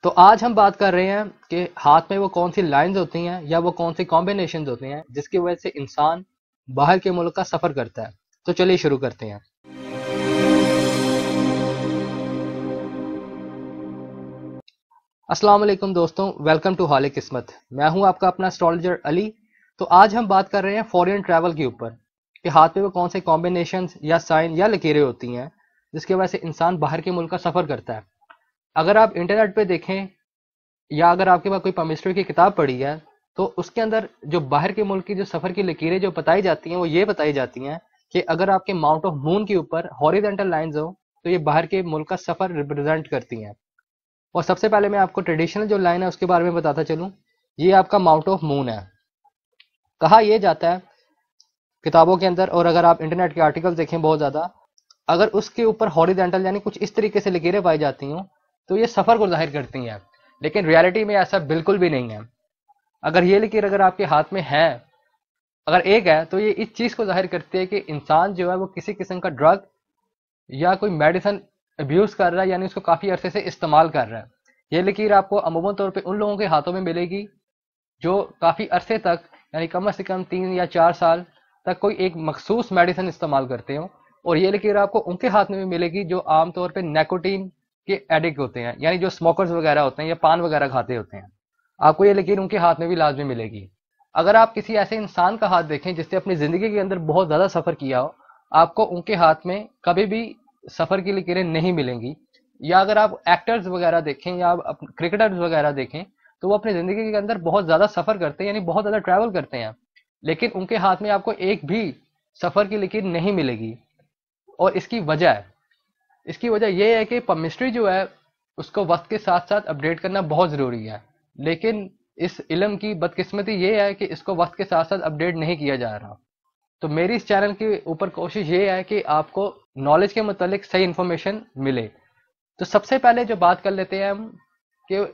तो आज हम बात कर रहे हैं कि हाथ में वो कौन सी लाइंस होती हैं या वो कौन सी कॉम्बिनेशंस होती हैं जिसकी वजह से इंसान बाहर के मुल्क का सफर करता है। तो चलिए शुरू करते हैं। अस्सलाम वालेकुम दोस्तों, वेलकम टू हाले किस्मत। मैं हूं आपका अपना एस्ट्रोलॉजर अली। तो आज हम बात कर रहे हैं फॉरेन ट्रैवल के ऊपर कि हाथ में वो कौन से कॉम्बिनेशंस या साइन या लकीरें होती हैं जिसकी वजह से इंसान बाहर के मुल्क का सफर करता है। अगर आप इंटरनेट पे देखें या अगर आपके पास कोई पमिस्ट्री की किताब पढ़ी है तो उसके अंदर जो बाहर के मुल्क की जो सफ़र की लकीरें जो बताई जाती हैं वो ये बताई जाती हैं कि अगर आपके माउंट ऑफ मून के ऊपर हॉरिजॉन्टल लाइंस हो तो ये बाहर के मुल्क का सफ़र रिप्रेजेंट करती हैं। और सबसे पहले मैं आपको ट्रेडिशनल जो लाइन है उसके बारे में बताता चलूँ। ये आपका माउंट ऑफ मून है। कहा यह जाता है किताबों के अंदर, और अगर आप इंटरनेट के आर्टिकल देखें बहुत ज़्यादा, अगर उसके ऊपर हॉरिजॉन्टल यानी कुछ इस तरीके से लकीरें पाई जाती हों तो ये सफ़र को जाहिर करती हैं। लेकिन रियलिटी में ऐसा बिल्कुल भी नहीं है। अगर ये लकीर अगर आपके हाथ में है, अगर एक है, तो ये इस चीज़ को जाहिर करती है कि इंसान जो है वो किसी किस्म का ड्रग या कोई मेडिसिन अब्यूज़ कर रहा है, यानी उसको काफ़ी अरसे से इस्तेमाल कर रहा है। ये लकीर आपको अमूमन तौर पे उन लोगों के हाथों में मिलेगी जो काफ़ी अरसे तक, यानी कम से कम 3 या 4 साल तक कोई एक मखसूस मेडिसिन इस्तेमाल करते हो। और ये लकीर आपको उनके हाथ में भी मिलेगी जो आमतौर पे निकोटीन के एडिक्ट होते हैं, यानी जो स्मोकर्स वगैरह होते हैं या पान वगैरह खाते होते हैं। आपको ये लकीर उनके हाथ में भी लाजमी मिलेगी। अगर आप किसी ऐसे इंसान का हाथ देखें जिसने अपनी ज़िंदगी के अंदर बहुत ज़्यादा सफ़र किया हो, आपको उनके हाथ में कभी भी सफ़र की लकीरें नहीं मिलेंगी। या अगर आप एक्टर्स वगैरह देखें या आप क्रिकेटर्स वगैरह देखें तो वो अपनी ज़िंदगी के अंदर बहुत ज़्यादा सफ़र करते हैं, यानी बहुत ज़्यादा ट्रैवल करते हैं, लेकिन उनके हाथ में आपको एक भी सफ़र की लकीर नहीं मिलेगी। और इसकी वजह यह है कि पमिस्ट्री जो है उसको वक्त के साथ साथ अपडेट करना बहुत ज़रूरी है। लेकिन इस इल्म की बदकिस्मती ये है कि इसको वक्त के साथ साथ अपडेट नहीं किया जा रहा। तो मेरी इस चैनल के ऊपर कोशिश ये है कि आपको नॉलेज के मुतालिक सही इन्फॉर्मेशन मिले। तो सबसे पहले जो बात कर लेते हैं हम कि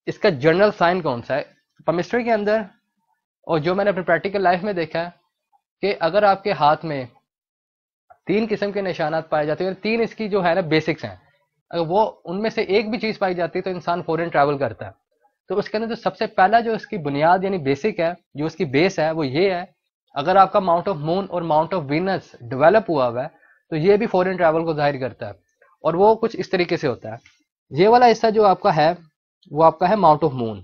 इसका जनरल साइन कौन सा है केमिस्ट्री के अंदर, और जो मैंने अपनी प्रैक्टिकल लाइफ में देखा है कि अगर आपके हाथ में 3 किस्म के निशानात पाए जाते हैं, 3 इसकी जो है ना बेसिक्स हैं, अगर वो उनमें से एक भी चीज़ पाई जाती है तो इंसान फॉरेन ट्रैवल करता है। तो उसके अंदर जो सबसे पहला जो इसकी बुनियाद यानी बेसिक है, जो उसकी बेस है, वो ये है, अगर आपका माउंट ऑफ मून और माउंट ऑफ वीनस डेवलप हुआ हुआ है तो ये भी फॉरेन ट्रैवल को जाहिर करता है। और वो कुछ इस तरीके से होता है। ये वाला हिस्सा जो आपका है वो आपका है माउंट ऑफ मून,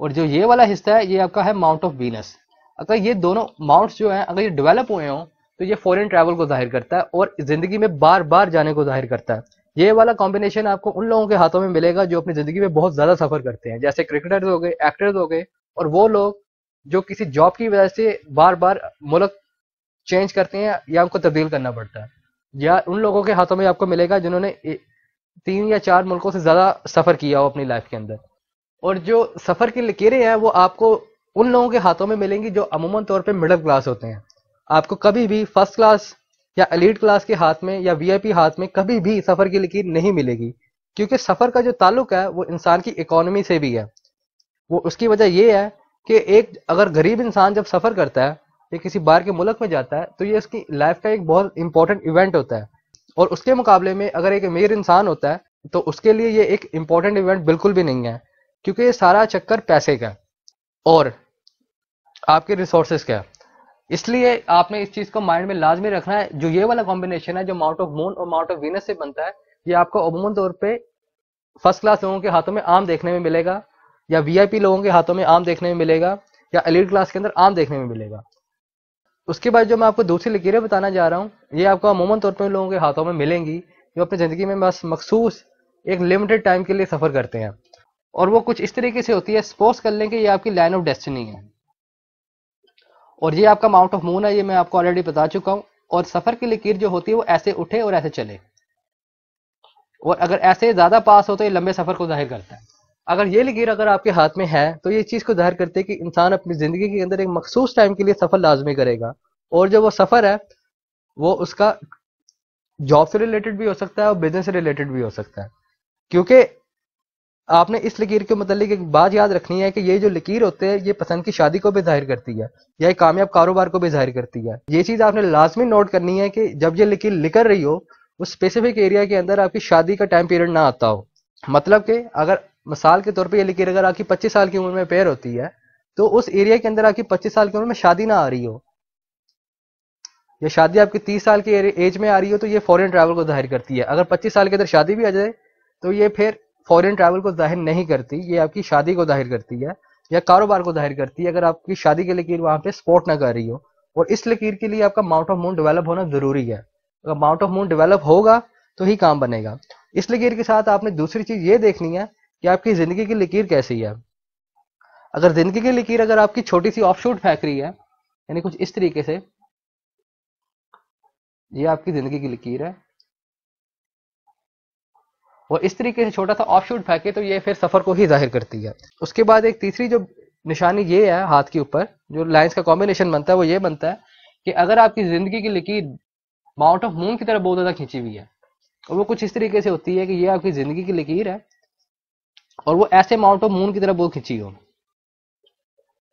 और जो ये वाला हिस्सा है ये आपका है माउंट ऑफ वीनस। अगर ये दोनों माउंट्स जो हैं अगर ये डेवलप हुए हों तो ये फॉरेन ट्रैवल को जाहिर करता है और ज़िंदगी में बार बार जाने को जाहिर करता है। ये वाला कॉम्बिनेशन आपको उन लोगों के हाथों में मिलेगा जो अपनी ज़िंदगी में बहुत ज़्यादा सफ़र करते हैं, जैसे क्रिकेटर्स हो गए, एक्टर्स हो गए, और वो लोग जो किसी जॉब की वजह से बार बार मुल्क चेंज करते हैं या उनको तब्दील करना पड़ता है। या उन लोगों के हाथों में आपको मिलेगा जिन्होंने 3 या 4 मुल्कों से ज़्यादा सफ़र किया हो अपनी लाइफ के अंदर। और जो सफ़र की लकीरें हैं वो आपको उन लोगों के हाथों में मिलेंगी जो अमूमन तौर पे मिडिल क्लास होते हैं। आपको कभी भी फर्स्ट क्लास या एलीट क्लास के हाथ में या वीआईपी हाथ में कभी भी सफ़र की लकीर नहीं मिलेगी, क्योंकि सफ़र का जो ताल्लुक है वो इंसान की इकोनॉमी से भी है। वो उसकी वजह ये है कि एक अगर गरीब इंसान जब सफ़र करता है या किसी बाहर के मुल्क में जाता है तो ये उसकी लाइफ का एक बहुत इंपॉर्टेंट इवेंट होता है। और उसके मुकाबले में अगर एक अमीर इंसान होता है तो उसके लिए ये एक इंपॉर्टेंट इवेंट बिल्कुल भी नहीं है, क्योंकि ये सारा चक्कर पैसे का और आपके रिसोर्सेज का। इसलिए आपने इस चीज़ को माइंड में लाजमी रखना है। जो ये वाला कॉम्बिनेशन है जो माउंट ऑफ मून और माउंट ऑफ वीनस से बनता है, ये आपको अमूमन तौर पे फर्स्ट क्लास लोगों के हाथों में आम देखने में मिलेगा, या वीआईपी लोगों के हाथों में आम देखने में मिलेगा, या एलीट क्लास के अंदर आम देखने में मिलेगा। उसके बाद जो मैं आपको दूसरी लकीरें बताना जा रहा हूँ ये आपको अमूमन तौर पर उन लोगों के हाथों में मिलेंगी जो अपनी ज़िंदगी में बस मखसूस एक लिमिटेड टाइम के लिए सफ़र करते हैं। और वो कुछ इस तरीके से होती है, सपोज कर लें कि ये आपकी लाइन ऑफ डेस्टिनी है और ये आपका माउंट ऑफ मून है, ये मैं आपको ऑलरेडी बता चुका हूँ। और सफ़र की लकीर जो होती है वो ऐसे उठे और ऐसे चले, और अगर ऐसे ज़्यादा पास हो तो ये लंबे सफ़र को जाहिर करता है। अगर ये लकीर अगर आपके हाथ में है तो ये चीज़ को जाहिर करती है कि इंसान अपनी ज़िंदगी के अंदर एक मखसूस टाइम के लिए सफ़र लाजमी करेगा, और जो वो सफ़र है वो उसका जॉब से रिलेटेड भी हो सकता है और बिजनेस से रिलेटेड भी हो सकता है। क्योंकि आपने इस लकीर के मतलब एक बात याद रखनी है कि ये जो लकीर होते हैं ये पसंद की शादी को भी जाहिर करती है या एक कामयाब कारोबार को भी जाहिर करती है। ये चीज़ आपने लाजमी नोट करनी है कि जब ये लकीर निकल रही हो उस स्पेसिफिक एरिया के अंदर आपकी शादी का टाइम पीरियड ना आता हो, मतलब कि अगर मिसाल के तौर पे ये लकीर अगर आपकी 25 साल की उम्र में पेयर होती है, तो उस एरिया के अंदर आपकी 25 साल की उम्र में शादी ना आ रही हो, या शादी आपकी 30 साल की एज में आ रही हो, तो ये फॉरेन ट्रैवल को जाहिर करती है। अगर 25 साल के अंदर शादी भी आ जाए तो ये फिर फॉरेन ट्रैवल को जाहिर नहीं करती, ये आपकी शादी को जाहिर करती है या कारोबार को जाहिर करती है, अगर आपकी शादी की लकीर वहां पे सपोर्ट ना कर रही हो। और इस लकीर के लिए आपका माउंट ऑफ मून डेवलप होना जरूरी है। अगर माउंट ऑफ मून डेवलप होगा तो ही काम बनेगा। इस लकीर के साथ आपने दूसरी चीज ये देखनी है कि आपकी जिंदगी की लकीर कैसी है। अगर जिंदगी की लकीर अगर आपकी छोटी सी ऑफशूट फेंक रही है, यानी कुछ इस तरीके से, ये आपकी जिंदगी की लकीर है, और इस तरीके से छोटा सा ऑफशूट फेंके तो ये फिर सफर को ही जाहिर करती है। उसके बाद एक तीसरी जो निशानी ये है हाथ के ऊपर, जो लाइंस का कॉम्बिनेशन बनता है वो ये बनता है कि अगर आपकी जिंदगी की लकीर माउंट ऑफ मून की तरफ बहुत ज्यादा खींची हुई है, और वो कुछ इस तरीके से होती है कि ये आपकी जिंदगी की लकीर है और वो ऐसे माउंट ऑफ मून की तरफ बहुत खींची हो।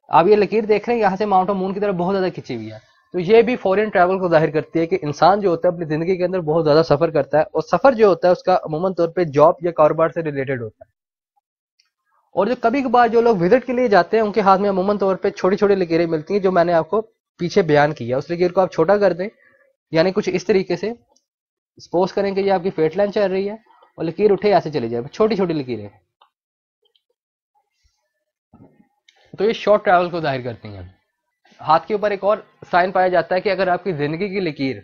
आप ये लकीर देख रहे हैं यहाँ से माउंट ऑफ मून की तरफ बहुत ज्यादा खींची हुई है, तो ये भी फॉरेन ट्रैवल को जाहिर करती है कि इंसान जो होता है अपनी जिंदगी के अंदर बहुत ज्यादा सफर करता है, और सफर जो होता है उसका अमूमन तौर पे जॉब या कारोबार से रिलेटेड होता है। और जो कभी कभार जो लोग विजिट के लिए जाते हैं उनके हाथ में अमूमन तौर पे छोटी छोटी लकीरें मिलती हैं, जो मैंने आपको पीछे बयान किया। उस लकीर को आप छोटा कर दें, यानी कुछ इस तरीके से सपोज करें कि ये आपकी फेट लाइन चल रही है और लकीर उठे ऐसे चली जाए, छोटी छोटी लकीरें, तो ये शॉर्ट ट्रैवल को जाहिर करती हैं। हाथ के ऊपर एक और साइन पाया जाता है कि अगर आपकी जिंदगी की लकीर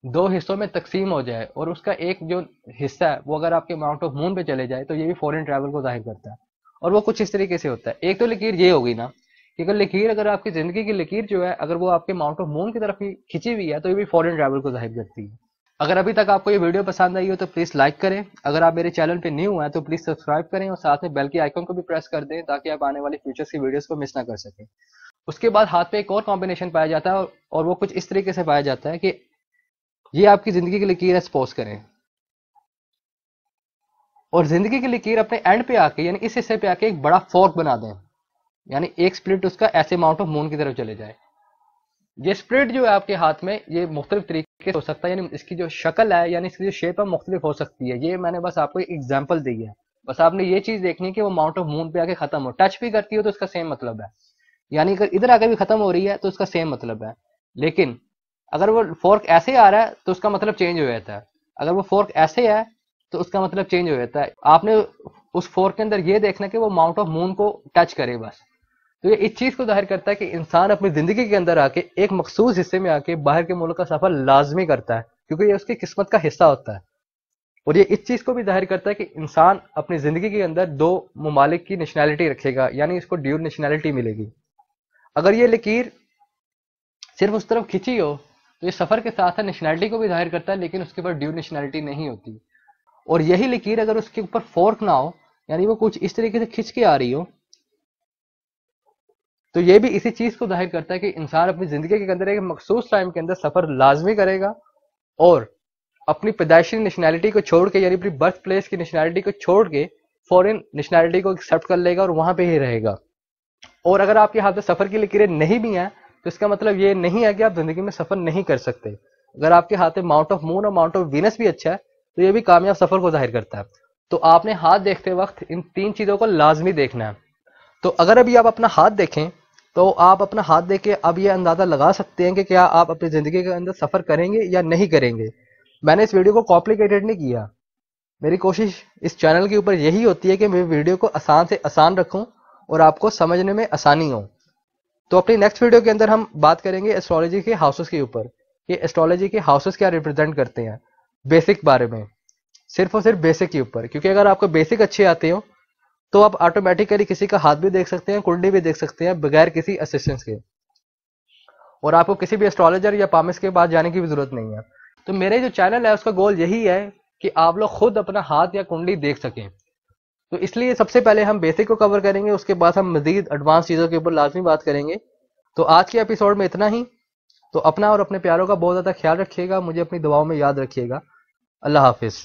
दो हिस्सों में तकसीम हो जाए और उसका एक जो हिस्सा है वो अगर आपके माउंट ऑफ मून पे चले जाए, तो ये भी फॉरेन ट्रैवल को जाहिर करता है। और वो कुछ इस तरीके से होता है। एक तो लकीर ये होगी ना कि अगर लकीर अगर आपकी जिंदगी की लकीर जो है अगर वो आपके माउंट ऑफ मून की तरफ ही खिंची हुई है, तो ये भी फॉरेन ट्रैवल को जाहिर करती है। अगर अभी तक आपको ये वीडियो पसंद आई हो तो प्लीज लाइक करें। अगर आप मेरे चैनल पे न्यू हैं तो प्लीज सब्सक्राइब करें और साथ में बेल के आइकन को भी प्रेस कर दें, ताकि आप आने वाली फ्यूचर्स की वीडियोस को मिस ना कर सकें। उसके बाद हाथ पे एक और कॉम्बिनेशन पाया जाता है, और वो कुछ इस तरीके से पाया जाता है कि ये आपकी जिंदगी की लकीर है, सपोज करें, और जिंदगी की लकीर अपने एंड पे आके यानी इस हिस्से पे आके एक बड़ा फोर्क बना दें, यानी एक स्प्लिट उसका ऐसे माउंट ऑफ मून की तरफ चले जाए। ये स्प्लिट जो है आपके हाथ में ये मुख्तलिफ तरीके से हो सकता है, यानी इसकी जो शक्ल है यानी इसकी जो शेप है मुख्तलिफ हो सकती है। ये मैंने बस आपको एक एग्जाम्पल दी है। बस आपने ये चीज देखनी है कि वो माउंट ऑफ मून पे आके खत्म हो, टच भी करती हो तो उसका सेम मतलब है, यानी अगर इधर आके भी खत्म हो रही है तो उसका सेम मतलब है। लेकिन अगर वो फोर्क ऐसे आ रहा है तो उसका मतलब चेंज हो जाता है, अगर वो फोर्क ऐसे है तो उसका मतलब चेंज हो जाता है। आपने उस फोर्क के अंदर ये देखना कि वो माउंट ऑफ मून को टच करे बस। तो ये इस चीज को जाहिर करता है कि इंसान अपनी जिंदगी के अंदर आके एक मखसूस हिस्से में आके बाहर के मुल्क का सफर लाजमी करता है, क्योंकि ये उसकी किस्मत का हिस्सा होता है। और ये इस चीज को भी जाहिर करता है कि इंसान अपनी जिंदगी के अंदर दो ममालिक की नेशनैलिटी रखेगा, यानी इसको ड्यूल नेशनैलिटी मिलेगी। अगर ये लकीर सिर्फ उस तरफ खिंची हो तो ये सफर के साथ नेशनैलिटी को भी जाहिर करता है, लेकिन उसके ऊपर ड्यूल नेशनैलिटी नहीं होती। और यही लकीर अगर उसके ऊपर फोर्क ना हो, यानी वो कुछ इस तरीके से खिंच के आ रही हो, तो ये भी इसी चीज को जाहिर करता है कि इंसान अपनी जिंदगी के अंदर एक मखसूस टाइम के अंदर सफर लाजमी करेगा और अपनी पैदाइशी नेशनैलिटी को छोड़ के यानी अपनी बर्थ प्लेस की नेशनैलिटी को छोड़ के फॉरेन नेशनैलिटी को एक्सेप्ट कर लेगा और वहां पे ही रहेगा। और अगर आपके हाथ में सफर की लकीरें नहीं भी हैं तो इसका मतलब ये नहीं है कि आप जिंदगी में सफर नहीं कर सकते। अगर आपके हाथ में माउंट ऑफ मून और माउंट ऑफ वीनस भी अच्छा है तो ये भी कामयाब सफर को जाहिर करता है। तो आपने हाथ देखते वक्त इन तीन चीजों को लाजमी देखना है। तो अगर अभी आप अपना हाथ देखें तो आप अपना हाथ देख के अब ये अंदाजा लगा सकते हैं कि क्या आप अपनी जिंदगी के अंदर सफर करेंगे या नहीं करेंगे। मैंने इस वीडियो को कॉम्प्लिकेटेड नहीं किया, मेरी कोशिश इस चैनल के ऊपर यही होती है कि मैं वीडियो को आसान से आसान रखूं और आपको समझने में आसानी हो। तो अपनी नेक्स्ट वीडियो के अंदर हम बात करेंगे एस्ट्रोलॉजी के हाउसेस के ऊपर कि एस्ट्रोलॉजी के हाउसेस क्या रिप्रेजेंट करते हैं, बेसिक बारे में, सिर्फ और सिर्फ बेसिक के ऊपर। क्योंकि अगर आपको बेसिक अच्छे आते हो तो आप ऑटोमेटिकली किसी का हाथ भी देख सकते हैं, कुंडली भी देख सकते हैं बगैर किसी असिस्टेंस के, और आपको किसी भी एस्ट्रोलॉजर या पामिस्ट के पास जाने की भी जरूरत नहीं है। तो मेरे जो चैनल है उसका गोल यही है कि आप लोग खुद अपना हाथ या कुंडली देख सकें। तो इसलिए सबसे पहले हम बेसिक को कवर करेंगे, उसके बाद हम मजीद एडवांस चीज़ों के ऊपर लाजमी बात करेंगे। तो आज के एपिसोड में इतना ही। तो अपना और अपने प्यारों का बहुत ज़्यादा ख्याल रखिएगा, मुझे अपनी दुआओं में याद रखिएगा। अल्लाह हाफिज़।